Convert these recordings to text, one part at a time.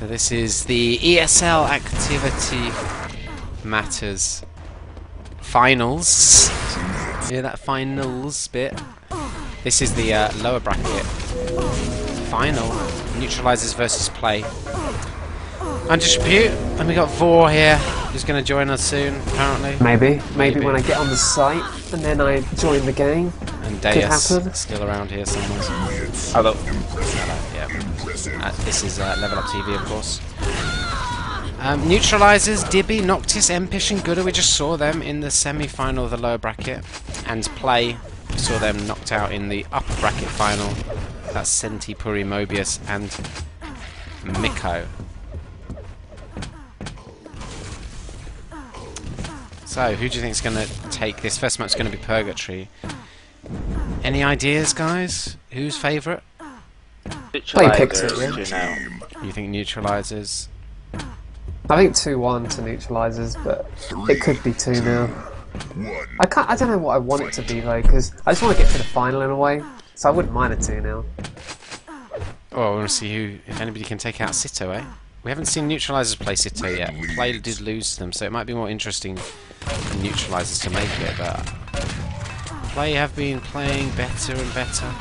So this is the ESL Activity Matters Finals. Hear that finals bit? This is the lower bracket final. Neutralizers versus play. Undispute, and we got Vor here, who's going to join us soon, apparently. Maybe when I get on the site and then I join the game. And Deus still around here somewhere. Hello. Yeah. This is Level Up TV, of course. Neutralizers, Dibby, Noctis, Empish and Gooder, we just saw them in the semi-final of the lower bracket. And Play, we saw them knocked out in the upper bracket final. That's Senti, Puri, Mobius and Miko. So, who do you think is going to take this? First match is going to be Purgatory. Any ideas, guys? Who's favourite? Play picks it, yeah. You think Neutralizers? I think 2-1 to Neutralizers, but it could be 2-0. I don't know what I want it to be though, because I just want to get to the final in a way, so I wouldn't mind a 2-0. Oh, I want to see if anybody can take out Sito, eh? We haven't seen Neutralizers play Sito yet. Play did lose to them, so it might be more interesting for Neutralizers to make it, but Play have been playing better and better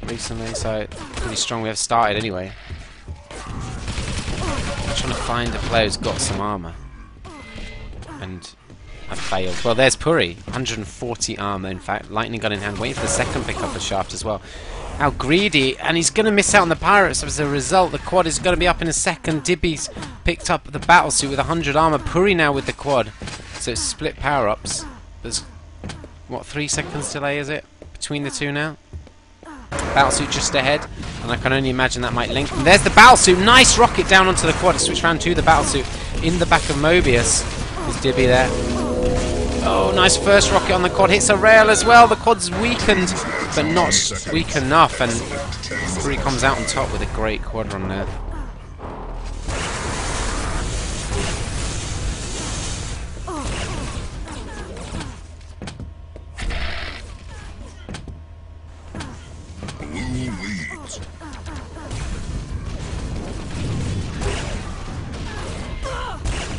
recently, so pretty strong. We have started anyway. I'm trying to find a player who's got some armour. And I've failed. Well, there's Puri. 140 armour, in fact. Lightning gun in hand, waiting for the second pick up a shaft as well. How greedy, and he's going to miss out on the Pirates as a result. The quad is going to be up in a second. Dibby's picked up the battlesuit with 100 armour. Puri now with the quad. So it's split power-ups. There's, what, 3 seconds delay is it? Between the two now? Battlesuit just ahead. And I can only imagine that might link. And there's the battlesuit. Nice rocket down onto the quad. Switch round to the battlesuit. In the back of Mobius. There's Dibby there. Oh, nice first rocket on the quad. Hits a rail as well. The quad's weakened, but not weak enough. And Puri comes out on top with a great quad run there.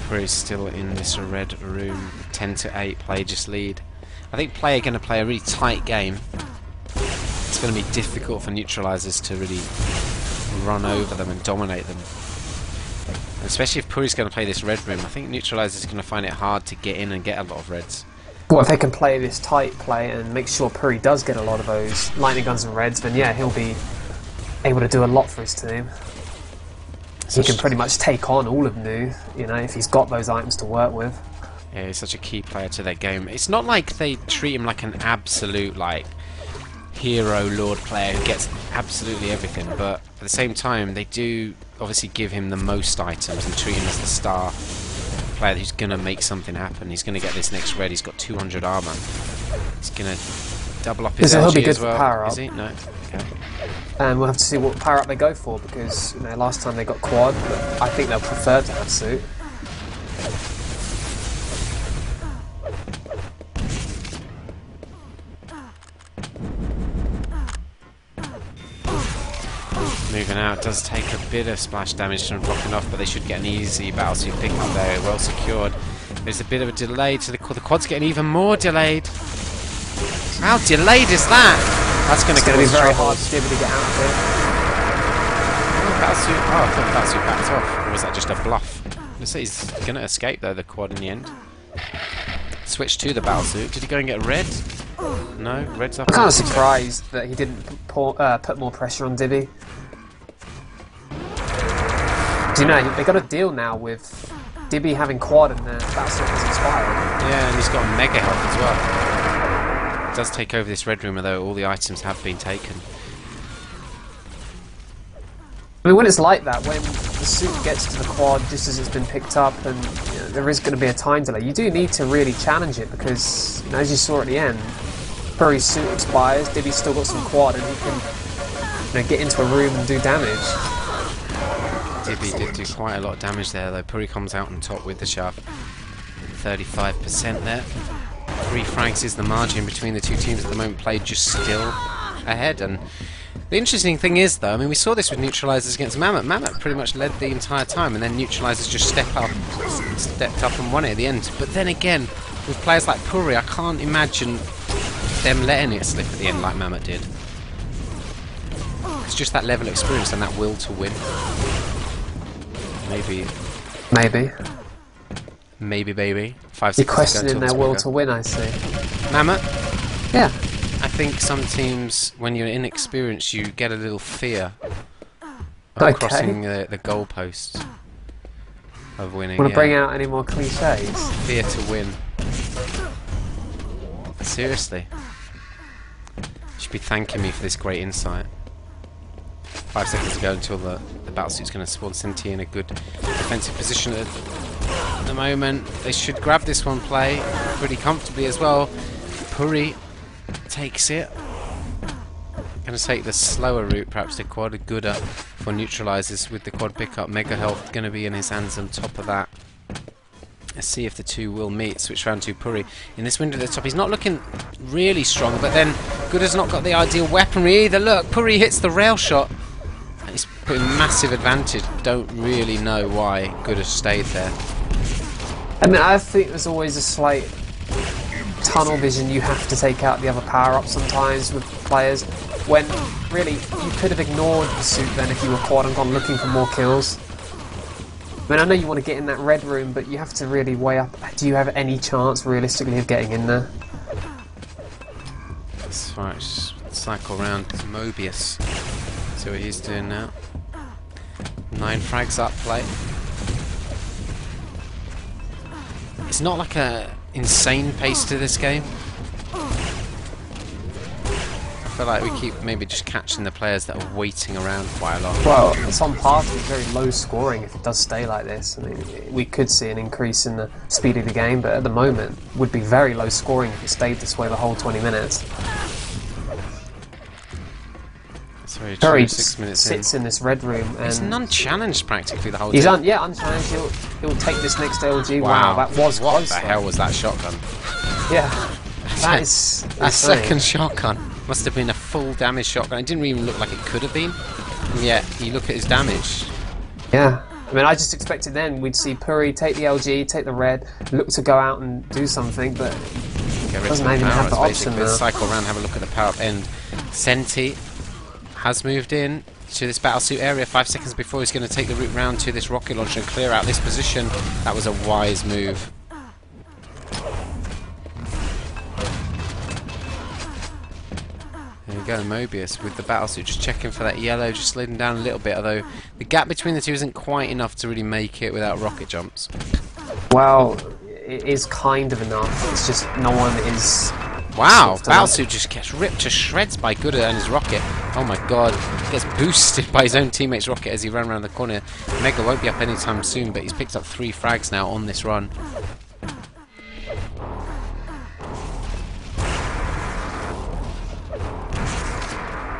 Puri's still in this red room. 10-8, Play just lead. I think Play are going to play a really tight game. It's going to be difficult for Neutralizers to really run over them and dominate them. And especially if Puri's going to play this red room, I think Neutralizers are going to find it hard to get in and get a lot of reds. Well, if they can play this tight play and make sure Puri does get a lot of those lightning guns and reds, then yeah, he'll be able to do a lot for his team. He can pretty much take on all of nEu, you know, if he's got those items to work with. Yeah, he's such a key player to their game. It's not like they treat him like an absolute, like, hero lord player who gets absolutely everything, but at the same time, they do obviously give him the most items and treat him as the star player who's going to make something happen. He's going to get this next red. He's got 200 armor. He's going to double up his LG as well. Power up. Is he? No. Okay. And we'll have to see what power up they go for, because you know, last time they got quad, but I think they'll prefer to have suit. Moving out does take a bit of splash damage from blocking off, but they should get an easy battlesuit pick up there, well secured. There's a bit of a delay to the quad. The quad's getting even more delayed. How delayed is that? That's going to be very hard to be able to get out of it. Battlesuit. Oh, I thought the battlesuit backed off. Or was that just a bluff? Let's say he's going to escape though, the quad in the end. Switch to the battlesuit. Did he go and get red? No, red's up. I'm kind of surprised that he didn't put more pressure on Dibby. Do you know, they got a deal now with Dibby having quad and the battlesuit has expired. Yeah, and he's got mega health as well. Does take over this red room, although all the items have been taken. I mean, when it's like that, when the suit gets to the quad just as it's been picked up, and you know, there is going to be a time delay, you do need to really challenge it, because you know, as you saw at the end, Puri's suit expires, Dibby's still got some quad, and he can you know, get into a room and do damage. Dibby did do quite a lot of damage there, though. Puri comes out on top with the shaft. 35% there. 3 frags is the margin between the two teams at the moment. Play just still ahead, and The interesting thing is, though, I mean, we saw this with neutralizers against Mammoth. Mammoth pretty much led the entire time, and then neutralizers just stepped up and won it at the end. But then again, with players like Puri, I can't imagine them letting it slip at the end like Mammoth did. It's just that level of experience and that will to win. Maybe, baby. 5 seconds. You're questioning their will to win, I see. Mammoth? Yeah. I think some teams, when you're inexperienced, you get a little fear of crossing the goalposts of winning. Want to bring out any more cliches? Fear to win. Seriously. You should be thanking me for this great insight. 5 seconds to go until the battlesuit's going to spawn Senti in a good defensive position at the moment. They should grab this one play pretty comfortably as well. Puri takes it. Going to take the slower route, perhaps to quad. Gooder for neutralizers with the quad pickup. Mega health going to be in his hands on top of that. Let's see if the two will meet. Switch round to Puri. In this window at the top, he's not looking really strong, but then Gooder's not got the ideal weaponry either. Look, Puri hits the rail shot. And he's putting massive advantage. Don't really know why Gooder stayed there. I mean, I think there's always a slight tunnel vision. You have to take out the other power-up sometimes with players, when really you could have ignored the suit then if you were quad and gone looking for more kills. I mean, I know you want to get in that red room, but you have to really weigh up, do you have any chance realistically of getting in there? That's right, just cycle around to Mobius. See what he's doing now. 9 frags up play. It's not like a insane pace to this game. I feel like we keep maybe just catching the players that are waiting around quite a lot. Well, it's on par to be very low scoring if it does stay like this. I mean, we could see an increase in the speed of the game, but at the moment would be very low scoring if it stayed this way the whole 20 minutes. Sorry, Puri 6 minutes sits in this red room and he's unchallenged practically the whole he's time. unchallenged. He'll take this next LG. Wow, that was what close. The hell was that shotgun? Yeah, that is a insane. second shotgun. Must have been a full damage shotgun. It didn't even look like it could have been. And yet, you look at his damage. Yeah. I mean, I just expected then we'd see Puri take the LG, take the red, look to go out and do something, but doesn't even have the option now. Cycle around, have a look at the power-up end. Senti has moved in to this battlesuit area 5 seconds before he's going to take the route round to this rocket launcher and clear out this position. That was a wise move. There we go, Mobius with the battlesuit just checking for that yellow, just sliding down a little bit, although the gap between the two isn't quite enough to really make it without rocket jumps. Well, it is kind of enough, it's just no one is... Wow, battlesuit just gets ripped to shreds by Gooder and his rocket. Oh my god, gets boosted by his own teammate's rocket as he ran around the corner. Mega won't be up anytime soon, but he's picked up 3 frags now on this run.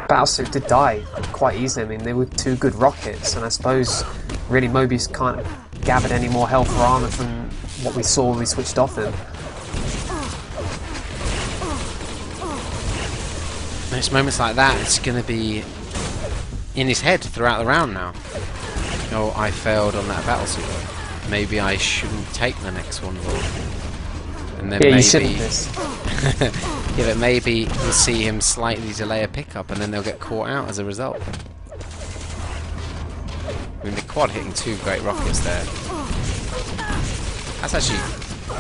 Battlesuit did die quite easily. I mean, they were 2 good rockets, and I suppose really Mobius can't have gathered any more health or armor from what we saw when we switched off him. It's moments like that, it's going to be in his head throughout the round now. Oh, I failed on that battlesuit. Maybe I shouldn't take the next one. And then maybe... you shouldn't. Yeah, but maybe we'll see him slightly delay a pickup and then they'll get caught out as a result. I mean, the quad hitting 2 great rockets there. That's actually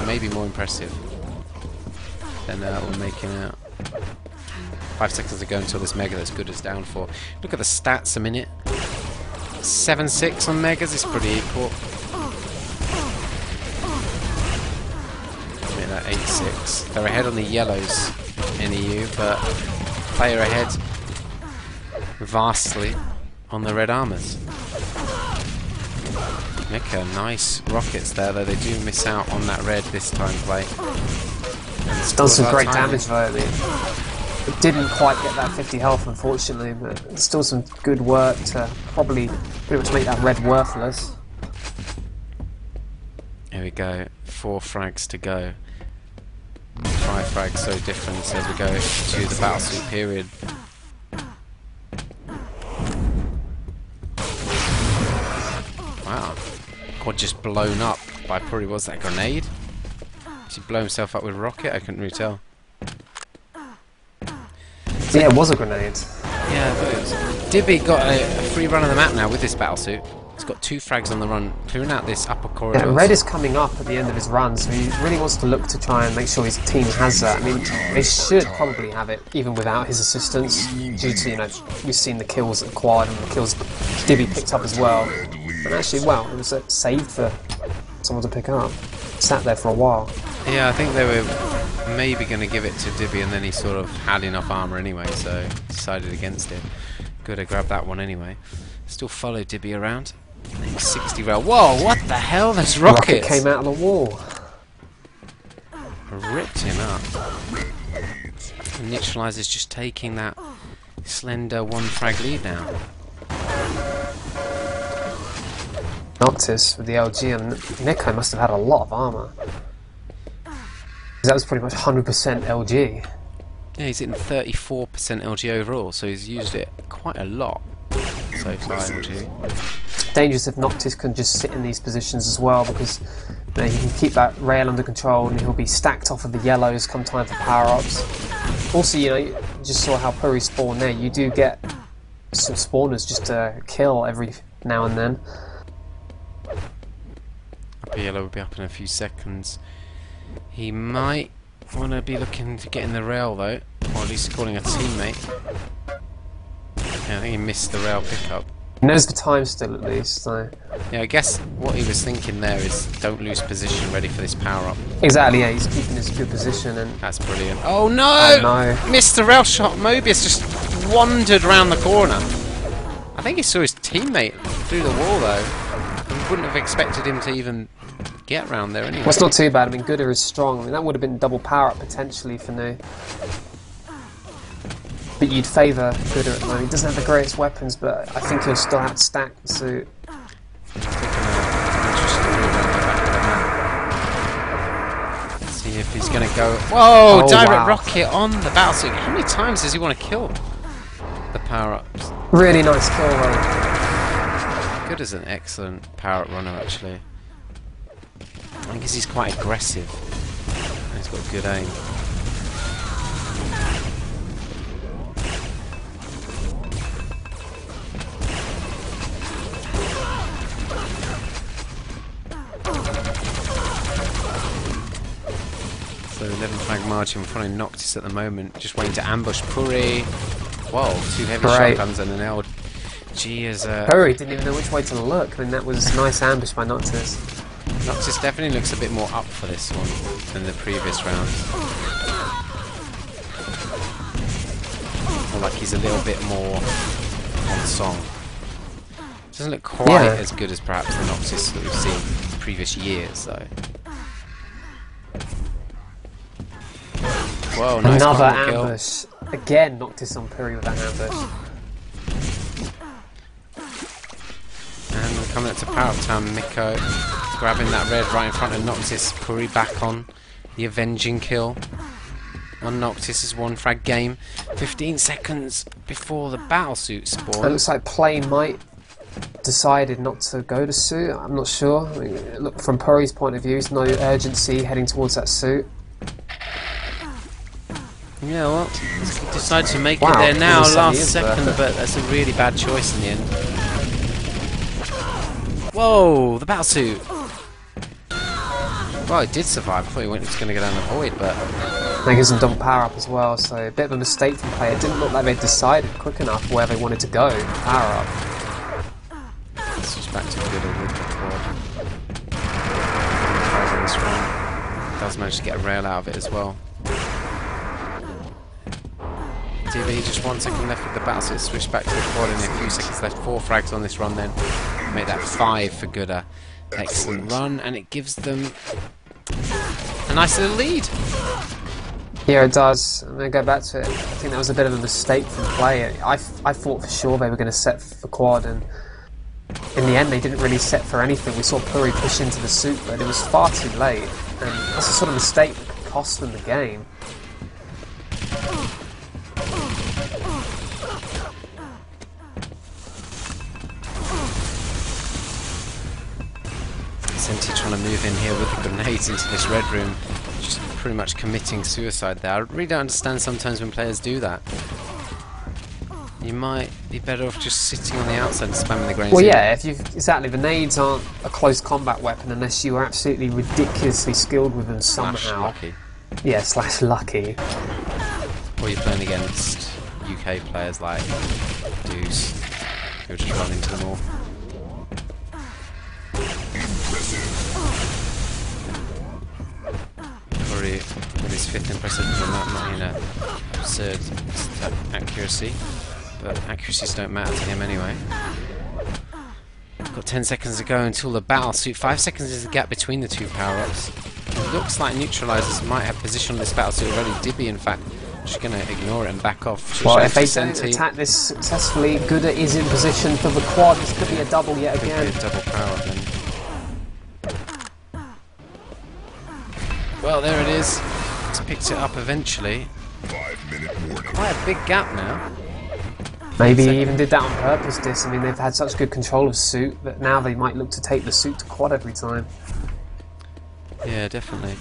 maybe more impressive than we're making out. 5 seconds to go until this Mega that's good as down for. Look at the stats a minute. 7-6 on Megas is pretty equal. I mean, that 8-6. They're ahead on the yellows, nEu, but player ahead vastly on the red armors. Mega, nice rockets there, though they do miss out on that red this time play. Done some great damage though. I mean, it didn't quite get that 50 health, unfortunately, but it's still some good work to probably pretty much make that red worthless. Here we go, 4 frags to go. 5 frags, so different as we go to the battlesuit period. quad just blown up by Puri. Was that a grenade? Did he blow himself up with a rocket? I couldn't really tell. Yeah, it was a grenade. Yeah, I thought it was. Dibby got a free run of the map now with this battlesuit. He's got 2 frags on the run, clearing out this upper corridor. Yeah, Red is coming up at the end of his run, so he really wants to look to try and make sure his team has that. I mean, they should probably have it even without his assistance, due to, you know, we've seen the kills at the quad and the kills Dibby picked up as well. And actually, well, it was saved for someone to pick up. Sat there for a while. Yeah, I think they were maybe going to give it to Dibby, and then he sort of had enough armour anyway, so decided against it. Good to grab that one anyway. Still follow Dibby around. 60 rail. Whoa, what the hell? There's rockets! Rocket came out of the wall. Ripped him up. Neutralizer's just taking that slender 1 frag lead now. Noctis with the LG, and Nico must have had a lot of armour. That was pretty much 100% LG. Yeah, he's hitting 34% LG overall, so he's used it quite a lot so far. LG. Dangerous if Noctis can just sit in these positions as well, because you know, he can keep that rail under control and he'll be stacked off of the yellows come time for power-ups. Also, you know, you just saw how Puri spawned there. You do get some spawners just to kill every now and then. Upper yellow will be up in a few seconds. He might want to be looking to get in the rail though, or at least calling a teammate. Yeah, I think he missed the rail pickup. He knows the time still at least, so... Yeah, I guess what he was thinking there is don't lose position, ready for this power up. Exactly, yeah, he's keeping his good position and... That's brilliant. Oh no! No. Missed the rail shot. Mobius just wandered around the corner. I think he saw his teammate through the wall though. And wouldn't have expected him to even get round there anyway. Well, it's not too bad. I mean, Gooder is strong. I mean, that would have been double power up potentially for nEu. But you'd favour Gooder at the moment. He doesn't have the greatest weapons, but I think he'll still outstack the suit. See if he's going to go... Whoa! Oh, direct wow. rocket on the battlesuit. How many times does he want to kill the power-ups? Really nice kill, though. Good as an excellent power-up runner, actually. I guess he's quite aggressive. And he's got good aim. So 11 flag margin following Noctis at the moment, just waiting to ambush Puri. Whoa, 2 heavy shotguns and an LG as a... Puri didn't even know which way to look. I mean, that was a nice ambush by Noctis. Noctis definitely looks a bit more up for this one than the previous round. Or like he's a little bit more on song. Doesn't look quite as good as perhaps the Noctis that we've seen in previous years though. Whoa, nice Another kill. ambush. Again, Noctis on Puri with that ambush. And we're coming up to power up time. Miko grabbing that red right in front of Noctis. Puri back on the avenging kill on Noctis is 1 frag game. 15 seconds before the battlesuit spawn. It looks like Play might decided not to go to suit. I'm not sure. I mean, look, from Puri's point of view, there's no urgency heading towards that suit. Yeah, well, he's decided to make it Wow, there now, looks like he last is second, there. but that's a really bad choice in the end. Whoa, the battlesuit! Well, it did survive. I thought he was going to go down the void, but... That gives them double power up as well, so a bit of a mistake from Play. It didn't look like they decided quick enough where they wanted to go for power up. It's just back to good with the quad. This one. Does manage to get a rail out of it as well. TV, just 1 second left with the battlesuit. Switch back to the quad in a few seconds left. 4 frags on this run then. Make that 5 for Gooder. Excellent run, and it gives them a nice little lead. Yeah, it does. I'm going to go back to it. I think that was a bit of a mistake from Play. I thought for sure they were going to set for quad, and in the end they didn't really set for anything. We saw Puri push into the suit, but it was far too late, and that's the sort of mistake that could cost them the game. Senti trying to move in here with the grenades into this red room, just pretty much committing suicide there. I really don't understand sometimes when players do that. You might be better off just sitting on the outside and spamming the grenades. Well, yeah, if you exactly, the nades aren't a close combat weapon unless you are absolutely ridiculously skilled with them somehow. Slash lucky. Yeah, slash lucky. Or you're playing against UK players like Deuce, who just run into them all. Curry with his 5th impressive on that, not in a absurd accuracy, but accuracies don't matter to him anyway. Got 10 seconds to go until the battle suit. 5 seconds is the gap between the two power-ups. It looks like neutralizers might have positioned this battle suit already. Dibby, in fact, just going to ignore it and back off. Well, if they don't attack this successfully, Gouda is in position for the quad. This could be a double yet again. Could be a double power-up then. Well, there it is. It's picked it up eventually. 5-minute warning. Quite a big gap now. Maybe he even did that on purpose, Dis. I mean, they've had such good control of suit that now they might look to take the suit to quad every time. Yeah, definitely.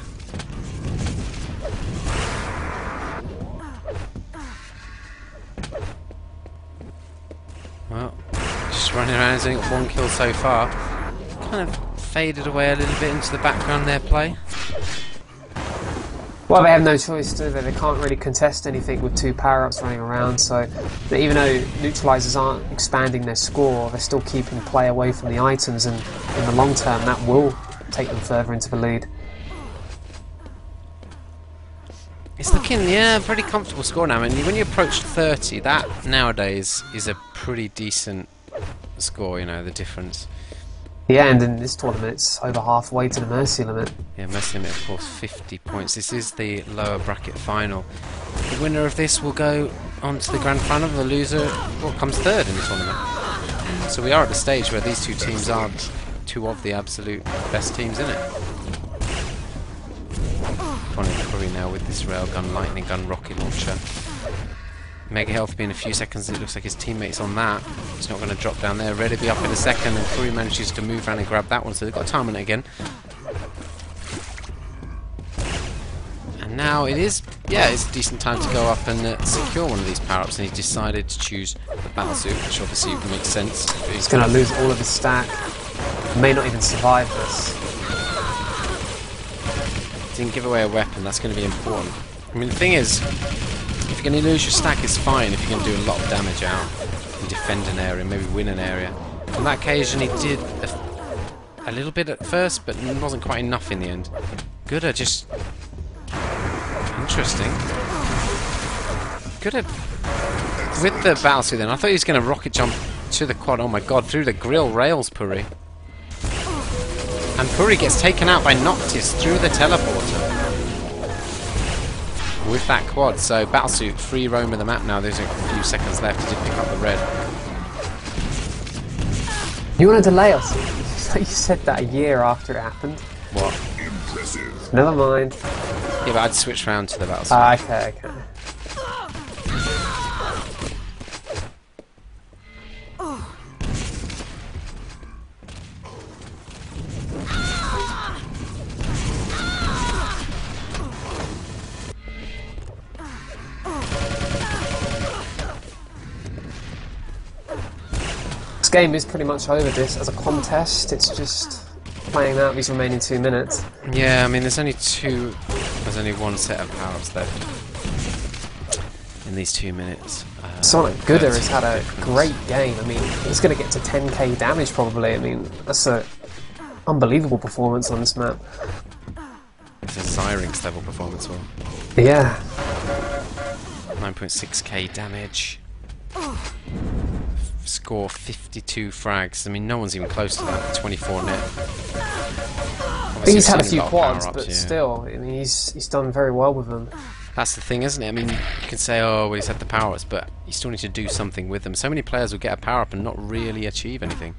Well, just running around, he's only got 1 kill so far. Kind of faded away a little bit into the background their play. Well, they have no choice, do they? They can't really contest anything with 2 power-ups running around, so even though neutralizers aren't expanding their score, they're still keeping play away from the items, and in the long term that will take them further into the lead. It's looking, yeah, pretty comfortable score now. I mean, when you approach 30, that nowadays is a pretty decent score, you know, the difference. Yeah, and in this tournament it's over halfway to the mercy limit. Yeah, mercy limit, of course, 50 points. This is the lower bracket final. The winner of this will go on to the grand final. The loser, well, comes 3rd in the tournament. So we are at the stage where these two teams are 2 of the absolute best teams in it. Funny Curry now with this railgun, lightning gun, rocket launcher. Mega health being a few seconds, it looks like his teammate's on that. He's not going to drop down there. Ready to be up in a second, and Curry manages to move around and grab that one, so they've got time on it again. And now it is, yeah, it's a decent time to go up and secure one of these power-ups, and he's decided to choose the battle suit, which obviously makes sense. He's going to lose all of his stack. May not even survive this. Didn't give away a weapon, that's going to be important. I mean, the thing is, if you're going to lose your stack, it's fine if you're going to do a lot of damage out and defend an area, maybe win an area. On that occasion, he did a little bit at first, but it wasn't quite enough in the end. Gouda just... interesting. Gouda... with the battlesuit then, I thought he was going to rocket jump to the quad, oh my god, through the grill rails, Puri. And Puri gets taken out by Noctis through the teleporter. With that quad, so battlesuit free roam of the map now. There's a few seconds left to pick up the red. You want to delay us? You said that a year after it happened. What? Impressive. Never mind. Yeah, but I'd switch round to the battlesuit. Okay, okay. This game is pretty much over. This as a contest, it's just playing out these remaining 2 minutes. Yeah, I mean, there's only 1 set of powers left in these 2 minutes. Someone like Gouda has had a great game. I mean, he's going to get to 10k damage probably. I mean, that's a unbelievable performance on this map. It's a Zyrinx level performance well. Yeah. 9.6k damage. Score 52 frags. I mean, no one's even close to that. 24 net. He's had a few lot of quads, power-ups, but yeah. still, I mean, he's done very well with them. That's the thing, isn't it? I mean, you can say, oh, well, he's had the power-ups, but you still need to do something with them. So many players will get a power-up and not really achieve anything.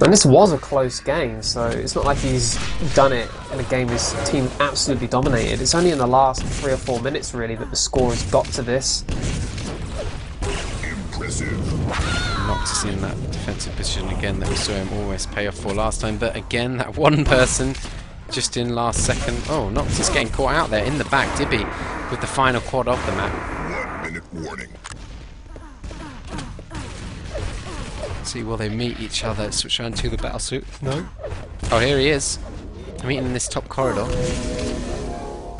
And this was a close game, so it's not like he's done it in a game his team absolutely dominated. It's only in the last 3 or 4 minutes, really, that the score has got to this. Impressive. Noctis in that defensive position again that we saw him almost pay off for last time. But again, that one person just in last second. Oh, Noctis getting caught out there in the back. Dibby with the final quad of the map. 1 minute warning. See, will they meet each other? Switch on to the battle suit. No. Oh, here he is. They're meeting in this top corridor.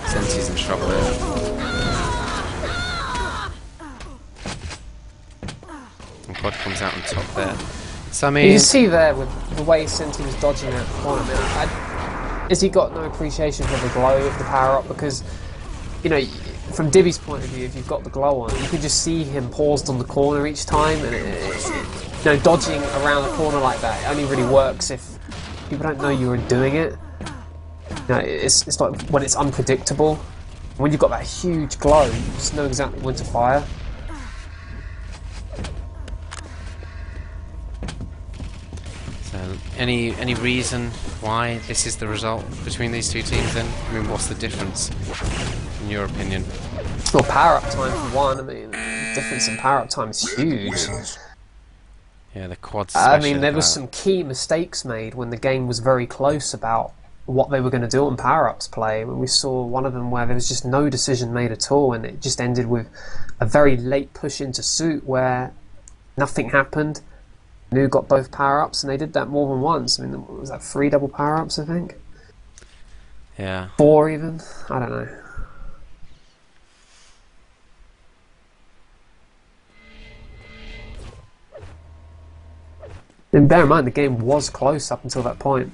Senti's in trouble there. And Quad comes out on top there. So I mean, you see there with the way Senti was dodging that corner. Has he got no appreciation for the glow of the power up? Because, you know, from Dibby's point of view, if you've got the glow on, you could just see him paused on the corner each time, and you know, dodging around the corner like that only really works if people don't know you were doing it. You know, it's like when it's unpredictable. When you've got that huge glow, you just know exactly when to fire. So, any reason why this is the result between these two teams then? I mean, what's the difference, in your opinion? Well, power up time for one. I mean, the difference in power up time is huge. Yeah, the quads. I mean, there was some key mistakes made when the game was very close about what they were going to do on power-ups play. When we saw one of them where there was just no decision made at all, and it just ended with a very late push into suit where nothing happened. nEu got both power-ups, and they did that more than once. I mean, was that 3 double power-ups, I think? Yeah. 4 even? I don't know. And bear in mind, the game was close up until that point.